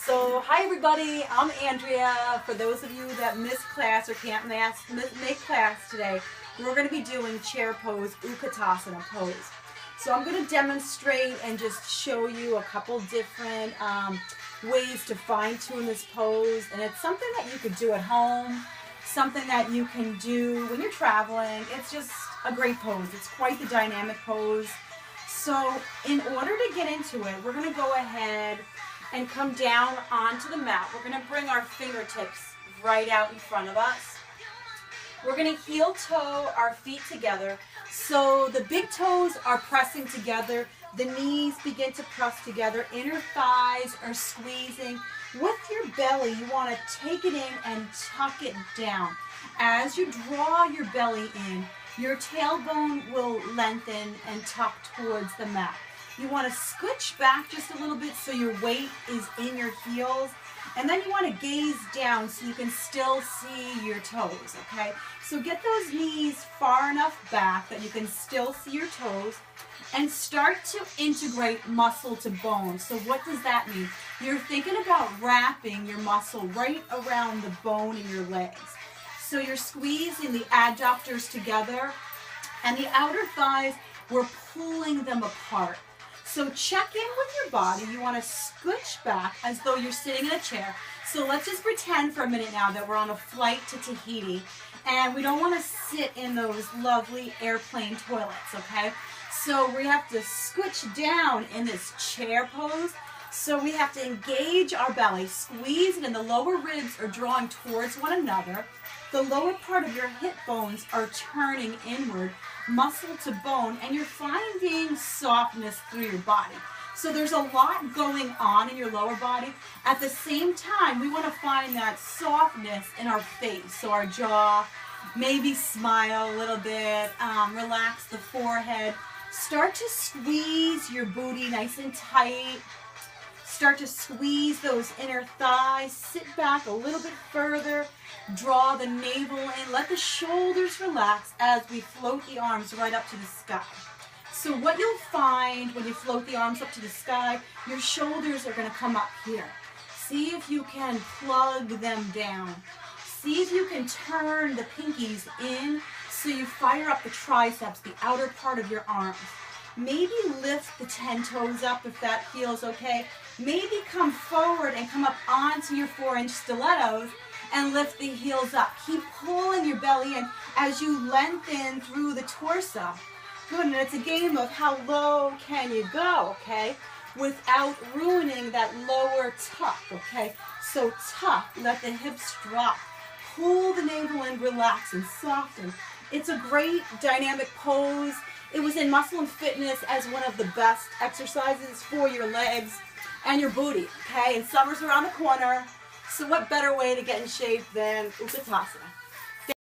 So, hi everybody, I'm Andrea. For those of you that missed class or can't make class today, we're going to be doing chair pose, Utkatasana pose. So I'm going to demonstrate and just show you a couple different ways to fine-tune this pose. And it's something that you could do at home, something that you can do when you're traveling. It's just a great pose. It's quite the dynamic pose. So in order to get into it, we're going to go ahead and come down onto the mat. We're going to bring our fingertips right out in front of us. We're going to heel toe our feet together. So the big toes are pressing together. The knees begin to press together. Inner thighs are squeezing. With your belly, you want to take it in and tuck it down. As you draw your belly in, your tailbone will lengthen and tuck towards the mat. You want to scooch back just a little bit so your weight is in your heels. And then you want to gaze down so you can still see your toes, okay? So get those knees far enough back that you can still see your toes and start to integrate muscle to bone. So what does that mean? You're thinking about wrapping your muscle right around the bone in your legs. So you're squeezing the adductors together and the outer thighs, we're pulling them apart. So check in with your body. You want to scooch back as though you're sitting in a chair. So let's just pretend for a minute now that we're on a flight to Tahiti and we don't want to sit in those lovely airplane toilets, okay? So we have to scooch down in this chair pose. So we have to engage our belly, squeeze it, and the lower ribs are drawing towards one another. The lower part of your hip bones are turning inward, muscle to bone, and you're finding softness through your body. So there's a lot going on in your lower body. At the same time, we want to find that softness in our face. So our jaw, maybe smile a little bit, relax the forehead. Start to squeeze your booty nice and tight. Start to squeeze those inner thighs. Sit back a little bit further. Draw the navel in. Let the shoulders relax as we float the arms right up to the sky. So what you'll find when you float the arms up to the sky, your shoulders are going to come up here. See if you can plug them down. See if you can turn the pinkies in so you fire up the triceps, the outer part of your arms. Maybe lift the 10 toes up if that feels okay. Maybe come forward and come up onto your 4-inch stilettos and lift the heels up. Keep pulling your belly in as you lengthen through the torso. Good, and it's a game of how low can you go, okay, without ruining that lower tuck, okay? So tuck, let the hips drop. Pull the navel in, relax and soften. It's a great dynamic pose. It was in Muscle and Fitness as one of the best exercises for your legs and your booty, okay? And summer's around the corner, so what better way to get in shape than Utkatasana?